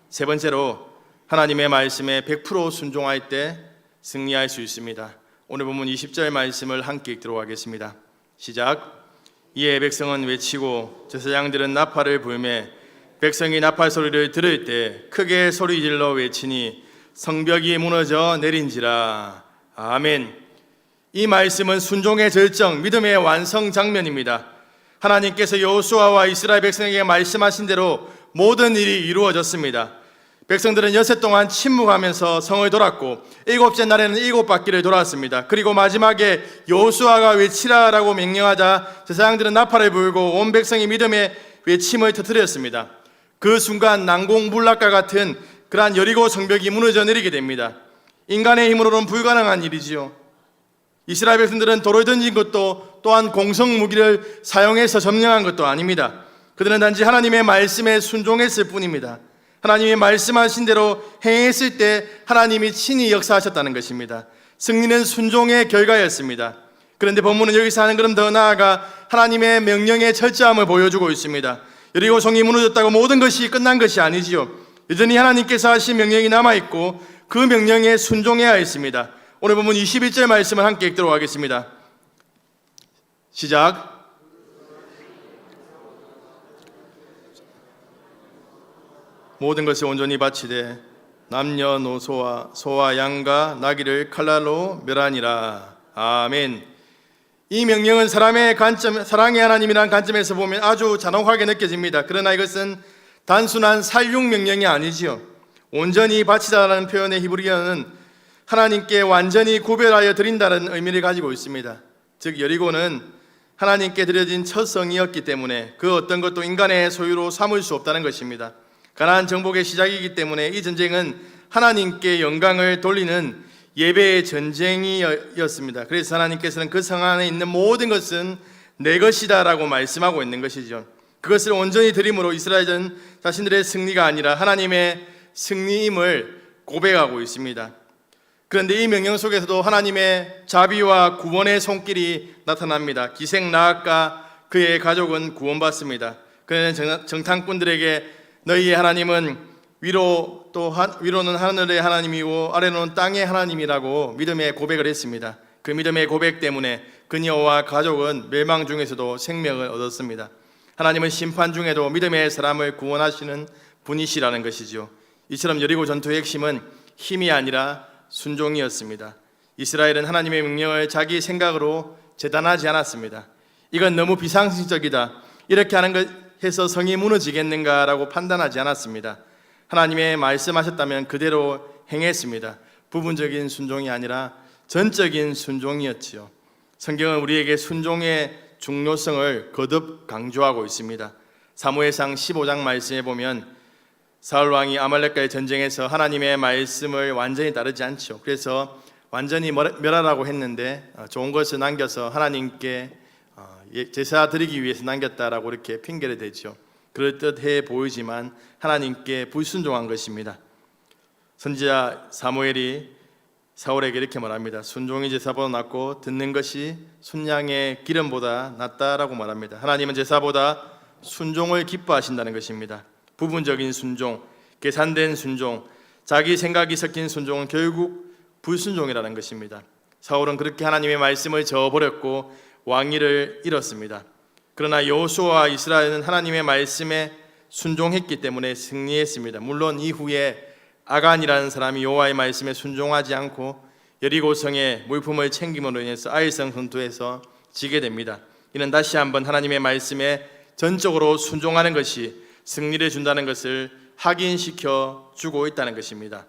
세 번째로 하나님의 말씀에 100% 순종할 때 승리할 수 있습니다. 오늘 본문 20절 말씀을 함께 읽도록 하겠습니다. 시작. 이에 백성은 외치고 제사장들은 나팔을 불매 백성이 나팔 소리를 들을 때 크게 소리질러 외치니 성벽이 무너져 내린지라. 아멘. 이 말씀은 순종의 절정, 믿음의 완성 장면입니다. 하나님께서 여호수아와 이스라엘 백성에게 말씀하신 대로 모든 일이 이루어졌습니다. 백성들은 여세 동안 침묵하면서 성을 돌았고 일곱째 날에는 7바퀴를 돌았습니다. 그리고 마지막에 여호수아가 외치라라고 명령하자 제사장들은 나팔을 불고 온 백성이 믿음의 외침을 터뜨렸습니다. 그 순간 난공불락과 같은 그러한 여리고 성벽이 무너져 내리게 됩니다. 인간의 힘으로는 불가능한 일이지요. 이스라엘 백성들은 돌을 던진 것도 또한 공성 무기를 사용해서 점령한 것도 아닙니다. 그들은 단지 하나님의 말씀에 순종했을 뿐입니다. 하나님이 말씀하신 대로 행했을 때 하나님이 친히 역사하셨다는 것입니다. 승리는 순종의 결과였습니다. 그런데 본문은 여기서 하는 걸음 더 나아가 하나님의 명령의 철저함을 보여주고 있습니다. 여리고 성이 무너졌다고 모든 것이 끝난 것이 아니지요. 여전히 하나님께서 하신 명령이 남아있고 그 명령에 순종해야 했습니다. 오늘 본문 21절 말씀을 함께 읽도록 하겠습니다. 시작. 모든 것을 온전히 바치되 남녀노소와 소와 양과 나귀를 칼날로 멸하니라. 아멘. 이 명령은 사람의 관점, 사랑의 하나님이라는 관점에서 보면 아주 잔혹하게 느껴집니다. 그러나 이것은 단순한 살육 명령이 아니지요. 온전히 바치다라는 표현의 히브리어는 하나님께 완전히 구별하여 드린다는 의미를 가지고 있습니다. 즉 여리고는 하나님께 드려진 첫 성이었기 때문에 그 어떤 것도 인간의 소유로 삼을 수 없다는 것입니다. 가나안 정복의 시작이기 때문에 이 전쟁은 하나님께 영광을 돌리는 예배의 전쟁이었습니다. 그래서 하나님께서는 그 성 안에 있는 모든 것은 내 것이다 라고 말씀하고 있는 것이죠. 그것을 온전히 드림으로 이스라엘은 자신들의 승리가 아니라 하나님의 승리임을 고백하고 있습니다. 그런데 이 명령 속에서도 하나님의 자비와 구원의 손길이 나타납니다. 기생 라합과 그의 가족은 구원받습니다. 그는 정탐꾼들에게 너희의 하나님은 위로는 하늘의 하나님이고 아래로는 땅의 하나님이라고 믿음의 고백을 했습니다. 그 믿음의 고백 때문에 그녀와 가족은 멸망 중에서도 생명을 얻었습니다. 하나님은 심판 중에도 믿음의 사람을 구원하시는 분이시라는 것이죠. 이처럼 여리고 전투의 핵심은 힘이 아니라 순종이었습니다. 이스라엘은 하나님의 명령을 자기 생각으로 재단하지 않았습니다. 이건 너무 비상식적이다, 이렇게 하는 것 해서 성이 무너지겠는가라고 판단하지 않았습니다. 하나님의 말씀하셨다면 그대로 행했습니다. 부분적인 순종이 아니라 전적인 순종이었지요. 성경은 우리에게 순종의 중요성을 거듭 강조하고 있습니다. 사무엘상 15장 말씀에 보면 사울 왕이 아말렉과의 전쟁에서 하나님의 말씀을 완전히 따르지 않죠. 그래서 완전히 멸하라고 했는데 좋은 것을 남겨서 하나님께 제사 드리기 위해서 남겼다라고 이렇게 핑계를 대죠. 그럴듯해 보이지만 하나님께 불순종한 것입니다. 선지자 사무엘이 사울에게 이렇게 말합니다. 순종이 제사보다 낫고 듣는 것이 순양의 기름보다 낫다라고 말합니다. 하나님은 제사보다 순종을 기뻐하신다는 것입니다. 부분적인 순종, 계산된 순종, 자기 생각이 섞인 순종은 결국 불순종이라는 것입니다. 사울은 그렇게 하나님의 말씀을 저어버렸고 왕위를 잃었습니다. 그러나 여호수아와 이스라엘은 하나님의 말씀에 순종했기 때문에 승리했습니다. 물론 이후에 아간이라는 사람이 여호와의 말씀에 순종하지 않고 여리고성의 물품을 챙김으로 인해서 아이성 전투에서 지게 됩니다. 이는 다시 한번 하나님의 말씀에 전적으로 순종하는 것이 승리를 준다는 것을 확인시켜 주고 있다는 것입니다.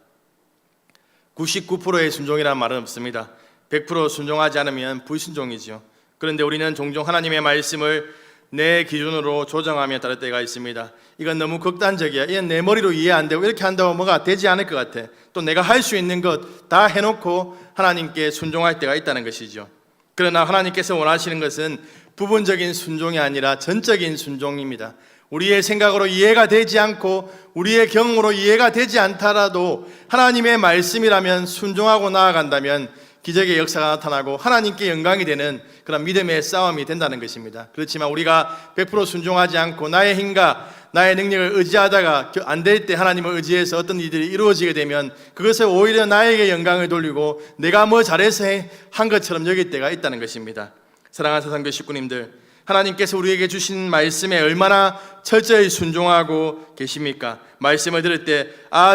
99%의 순종이라는 말은 없습니다. 100% 순종하지 않으면 불순종이죠. 그런데 우리는 종종 하나님의 말씀을 내 기준으로 조정하며 따를 때가 있습니다. 이건 너무 극단적이야. 이건 내 머리로 이해 안 되고 이렇게 한다고 뭐가 되지 않을 것 같아. 또 내가 할 수 있는 것 다 해놓고 하나님께 순종할 때가 있다는 것이죠. 그러나 하나님께서 원하시는 것은 부분적인 순종이 아니라 전적인 순종입니다. 우리의 생각으로 이해가 되지 않고 우리의 경험으로 이해가 되지 않더라도 하나님의 말씀이라면 순종하고 나아간다면 기적의 역사가 나타나고 하나님께 영광이 되는 그런 믿음의 싸움이 된다는 것입니다. 그렇지만 우리가 100% 순종하지 않고 나의 힘과 나의 능력을 의지하다가 안 될 때 하나님을 의지해서 어떤 일들이 이루어지게 되면 그것을 오히려 나에게 영광을 돌리고 내가 뭐 잘해서 한 것처럼 여길 때가 있다는 것입니다. 사랑하는 사상교 식구님들, 하나님께서 우리에게 주신 말씀에 얼마나 철저히 순종하고 계십니까? 말씀을 들을 때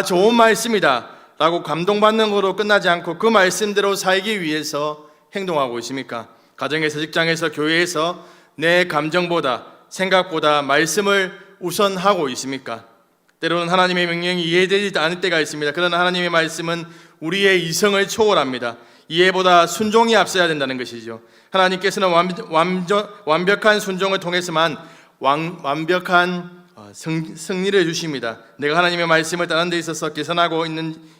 좋은 말씀이다 라고 감동받는 것으로 끝나지 않고 그 말씀대로 살기 위해서 행동하고 있습니까? 가정에서, 직장에서, 교회에서 내 감정보다 생각보다 말씀을 우선하고 있습니까? 때로는 하나님의 명령이 이해되지 않을 때가 있습니다. 그러나 하나님의 말씀은 우리의 이성을 초월합니다. 이해보다 순종이 앞서야 된다는 것이죠. 하나님께서는 완벽한 순종을 통해서만 완벽한 승리를 주십니다. 내가 하나님의 말씀을 따르는 데 있어서 개선하고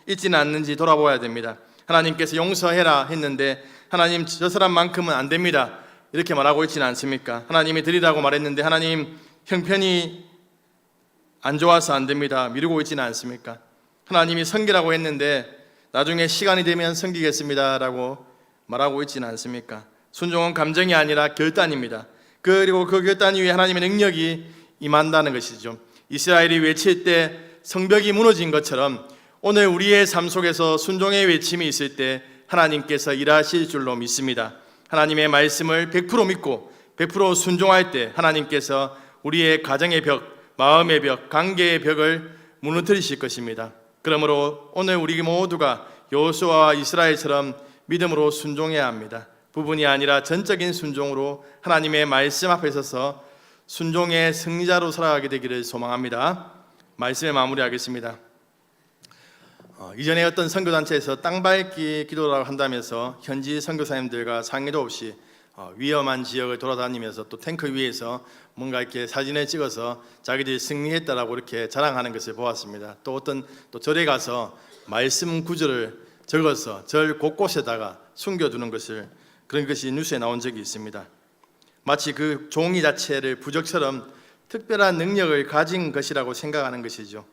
있지는 않는지 돌아보아야 됩니다. 하나님께서 용서해라 했는데 하나님 저 사람만큼은 안 됩니다 이렇게 말하고 있지는 않습니까? 하나님이 드리라고 말했는데 하나님 형편이 안 좋아서 안 됩니다 미루고 있지는 않습니까? 하나님이 섬기라고 했는데 나중에 시간이 되면 섬기겠습니다 라고 말하고 있지는 않습니까? 순종은 감정이 아니라 결단입니다. 그리고 그 결단 위에 하나님의 능력이 임한다는 것이죠. 이스라엘이 외칠 때 성벽이 무너진 것처럼 오늘 우리의 삶 속에서 순종의 외침이 있을 때 하나님께서 일하실 줄로 믿습니다. 하나님의 말씀을 100% 믿고 100% 순종할 때 하나님께서 우리의 가정의 벽, 마음의 벽, 관계의 벽을 무너뜨리실 것입니다. 그러므로 오늘 우리 모두가 여호수아와 이스라엘처럼 믿음으로 순종해야 합니다. 부분이 아니라 전적인 순종으로 하나님의 말씀 앞에 서서 순종의 승리자로 살아가게 되기를 소망합니다. 말씀에 마무리하겠습니다. 이전에 어떤 선교단체에서 땅밟기 기도라고 한다면서 현지 선교사님들과 상의도 없이 위험한 지역을 돌아다니면서 또 탱크 위에서 뭔가 이렇게 사진을 찍어서 자기들이 승리했다라고 이렇게 자랑하는 것을 보았습니다. 또 절에 가서 말씀 구절을 적어서 절 곳곳에다가 숨겨두는 그런 것이 뉴스에 나온 적이 있습니다. 마치 그 종이 자체를 부적처럼 특별한 능력을 가진 것이라고 생각하는 것이죠.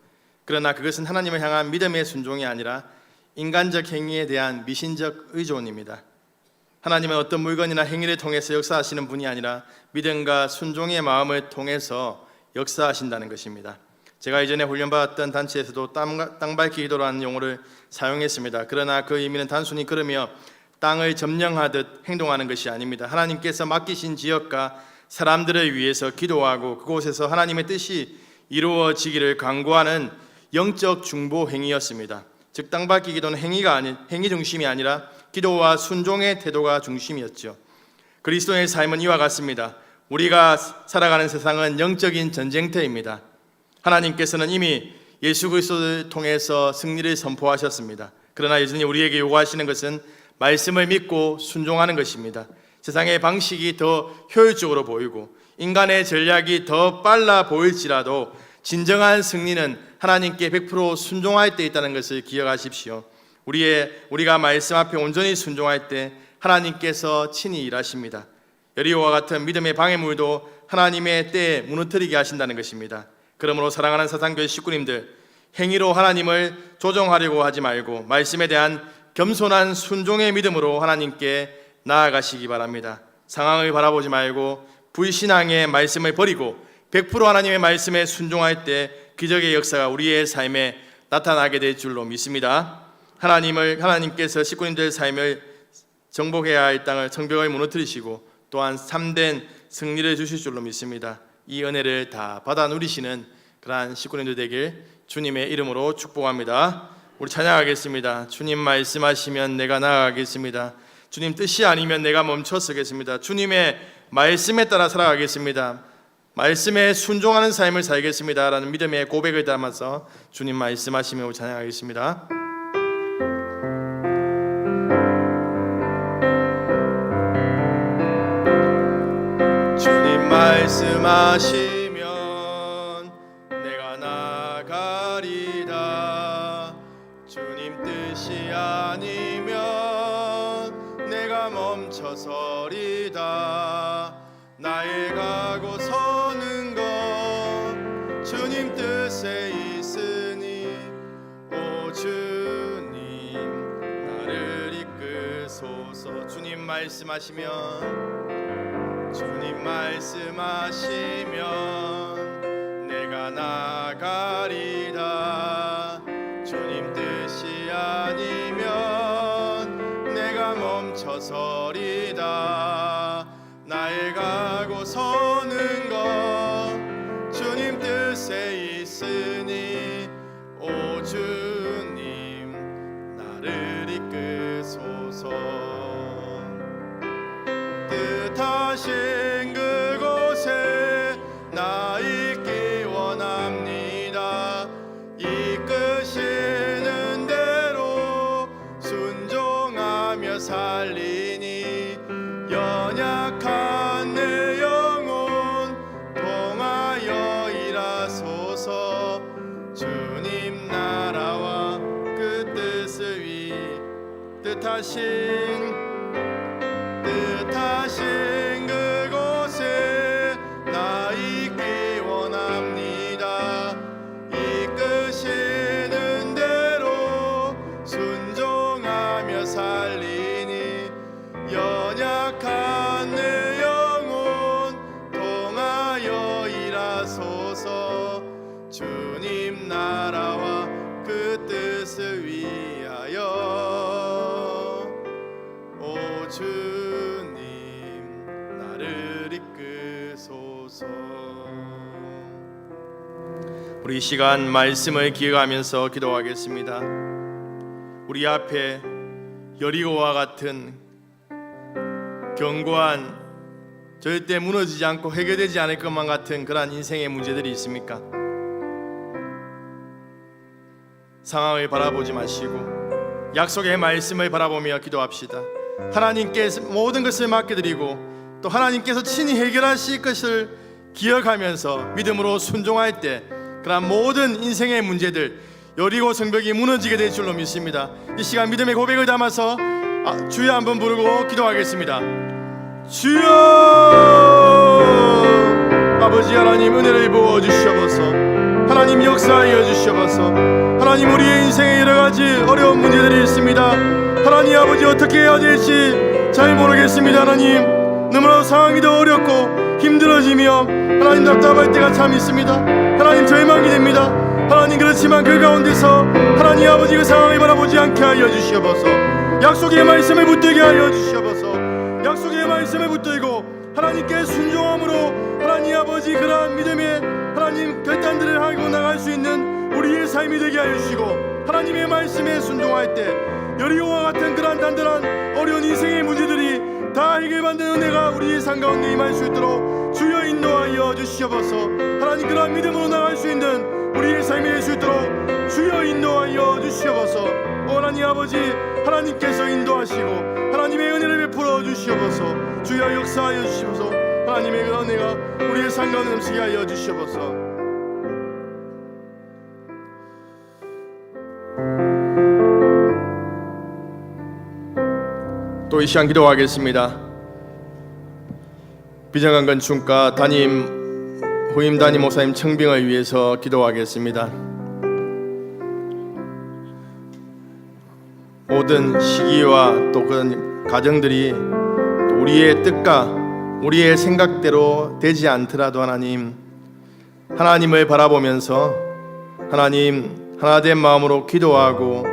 그러나 그것은 하나님을 향한 믿음의 순종이 아니라 인간적 행위에 대한 미신적 의존입니다. 하나님은 어떤 물건이나 행위를 통해서 역사하시는 분이 아니라 믿음과 순종의 마음을 통해서 역사하신다는 것입니다. 제가 이전에 훈련받았던 단체에서도 땅밟기 기도라는 용어를 사용했습니다. 그러나 그 의미는 단순히 걸으며 땅을 점령하듯 행동하는 것이 아닙니다. 하나님께서 맡기신 지역과 사람들을 위해서 기도하고 그곳에서 하나님의 뜻이 이루어지기를 간구하는 영적 중보 행위였습니다. 즉 땅밟기 기도는 행위 중심이 아니라 기도와 순종의 태도가 중심이었죠. 그리스도의 삶은 이와 같습니다. 우리가 살아가는 세상은 영적인 전쟁터입니다. 하나님께서는 이미 예수 그리스도를 통해서 승리를 선포하셨습니다. 그러나 여전히 우리에게 요구하시는 것은 말씀을 믿고 순종하는 것입니다. 세상의 방식이 더 효율적으로 보이고 인간의 전략이 더 빨라 보일지라도 진정한 승리는 하나님께 100% 순종할 때 있다는 것을 기억하십시오. 우리가 말씀 앞에 온전히 순종할 때 하나님께서 친히 일하십니다. 여리고와 같은 믿음의 방해물도 하나님의 때에 무너뜨리게 하신다는 것입니다. 그러므로 사랑하는 사상교회 식구님들, 행위로 하나님을 조정하려고 하지 말고 말씀에 대한 겸손한 순종의 믿음으로 하나님께 나아가시기 바랍니다. 상황을 바라보지 말고 불신앙의 말씀을 버리고 100% 하나님의 말씀에 순종할 때 기적의 역사가 우리의 삶에 나타나게 될 줄로 믿습니다. 하나님께서 식구님들의 삶을 정복해야 할 땅을 성벽을 무너뜨리시고 또한 참된 승리를 주실 줄로 믿습니다. 이 은혜를 다 받아 누리시는 그러한 식구님들 되길 주님의 이름으로 축복합니다. 우리 찬양하겠습니다. 주님 말씀하시면 내가 나아가겠습니다. 주님 뜻이 아니면 내가 멈춰 서겠습니다. 주님의 말씀에 따라 살아가겠습니다. 말씀에 순종하는 삶을 살겠습니다 라는 믿음의 고백을 담아서 주님 말씀하시며 우리 찬양하겠습니다. 주님 말씀하시면 내가 나가리다. 주님 뜻이 아니면 내가 멈춰서리다. 나의 가고 서는 것 주님 뜻에 있으니 오 주님 나를 이끄소서. 주님 말씀하시면 내가 나가리다. 주님 뜻이 아니면 내가 멈춰서리다. 나의 가고 서는 것 주님 뜻에 있으니 오 주님 나를 이끄소서. 뜻하신 그곳에 나 있기 원합니다. 이끄시는 대로 순종하며 살리니 연약한 내 영혼 통하여 일하소서. 주님 나라와 그 뜻을 위 뜻하신 그곳에 나 있기 원합니다. 이끄시는 대로 순종하며 살리니 연약한 내 영혼 통하여 일하소서. 주님 나라와 그 뜻을 위하여 오 주님 나를 이끄소서. 우리 이 시간 말씀을 기억하면서 기도하겠습니다. 우리 앞에 여리고와 같은 견고한 절대 무너지지 않고 해결되지 않을 것만 같은 그러한 인생의 문제들이 있습니까? 상황을 바라보지 마시고 약속의 말씀을 바라보며 기도합시다. 하나님께 모든 것을 맡겨드리고 또 하나님께서 친히 해결하실 것을 기억하면서 믿음으로 순종할 때 그러한 모든 인생의 문제들 여리고 성벽이 무너지게 될 줄로 믿습니다. 이 시간 믿음의 고백을 담아서 주여 한번 부르고 기도하겠습니다. 주여 아버지 하나님 은혜를 부어주시옵소서. 하나님 역사하여 주시옵소서. 하나님 우리의 인생에 여러가지 어려운 문제들이 있습니다. 하나님 아버지 어떻게 해야 될지 잘 모르겠습니다. 하나님 너무나 상황이 더 어렵고 힘들어지며 하나님 답답할 때가 참 있습니다. 하나님 절망이 됩니다. 하나님 그렇지만 그 가운데서 하나님 아버지 그 상황을 바라보지 않게 하여 주시옵소서. 약속의 말씀을 붙들게 하여 주시옵소서. 약속의 말씀을 붙들고 하나님께 순종함으로 하나님 아버지 그러한 믿음의 하나님 결단들을 하고 나갈 수 있는 우리의 삶이 되게 하여 주시고 하나님의 말씀에 순종할 때 여리고와 같은 그러한 단단한 어려운 인생의 문제들이 다 해결받는 은혜가 우리의 삶 가운데 임할 수 있도록 주여 인도하여 주시옵소서. 하나님 그러한 믿음으로 나갈 수 있는 우리의 삶이 될 수 있도록 주여 인도하여 주시옵소서. 하나님 아버지 하나님께서 인도하시고 하나님의 은혜를 베풀어 주시옵소서. 주여 역사하여 주시옵소서. 하나님의 그 은혜가 우리의 삶 가운데 넘치게 하여 주시옵소서. 또 이 시간 기도하겠습니다. 비정한 건축가 담임 후임 담임 목사님 청빙을 위해서 기도하겠습니다. 모든 시기와 또 그런 가정들이 또 우리의 뜻과 우리의 생각대로 되지 않더라도 하나님을 바라보면서 하나님 하나된 마음으로 기도하고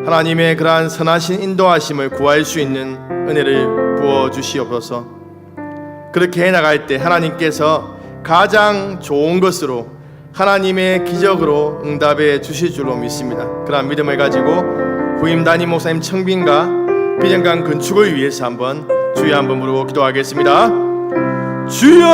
하나님의 그러한 선하신 인도하심을 구할 수 있는 은혜를 부어 주시옵소서. 그렇게 해나갈 때 하나님께서 가장 좋은 것으로 하나님의 기적으로 응답해 주실 줄로 믿습니다. 그러한 믿음을 가지고 후임 담임 목사님 청빙과 비전강 건축을 위해서 한번 주여 한번 부르고 기도하겠습니다. 주여!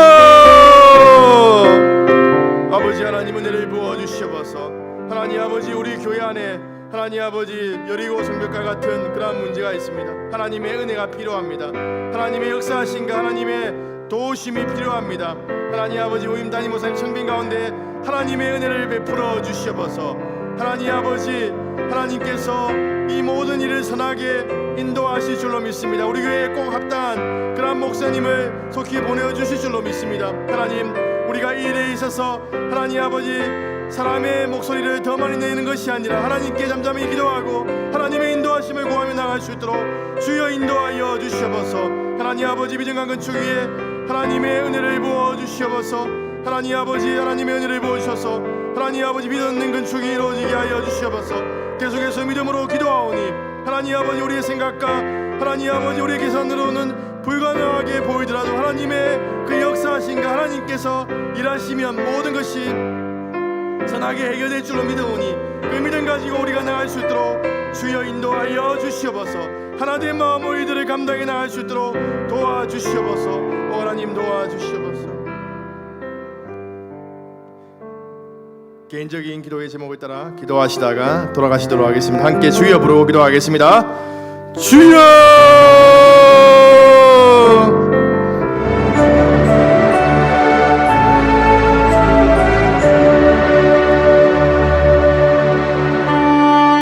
아버지 하나님 은혜를 부어주시옵소서. 하나님 아버지 우리 교회 안에 하나님 아버지 여리고 성벽과 같은 그러한 문제가 있습니다. 하나님의 은혜가 필요합니다. 하나님의 역사하신가 하나님의 도우심이 필요합니다. 하나님 아버지 후임 담임 목사님 청빙 가운데 하나님의 은혜를 베풀어 주시옵소서. 하나님 아버지 하나님께서 이 모든 일을 선하게 인도하실 줄로 믿습니다. 우리 교회에 꼭 합당한 그러한 목사님을 속히 보내주실 줄로 믿습니다. 하나님 우리가 이 일에 있어서 하나님 아버지 사람의 목소리를 더 많이 내는 것이 아니라 하나님께 잠잠히 기도하고 하나님의 인도하심을 구하며 나갈 수 있도록 주여 인도하여 주시옵소서. 하나님 아버지 비전강 건축 위에 하나님의 은혜를 부어 주시옵소서. 하나님 아버지 하나님의 은혜를 부어 주셔서 하나님 아버지 믿는 건축이 이루어지게 하여 주시옵소서. 계속해서 믿음으로 기도하오니 하나님 아버지 우리의 생각과 하나님 아버지 우리의 계산으로는 불가능하게 보이더라도 하나님의 그 역사하신가 하나님께서 일하시면 모든 것이 선하게 해결될 줄로 믿어오니 그 믿음 가지고 우리가 나갈 수 있도록 주여 인도하여 주시옵소서. 하나된 마음으로 이들을 감당해 나갈 수 있도록 도와주시옵소서. 하나님 도와주시옵소서. 개인적인 기도의 제목을 따라 기도하시다가 돌아가시도록 하겠습니다. 함께 주여 부르고 기도하겠습니다. 주여!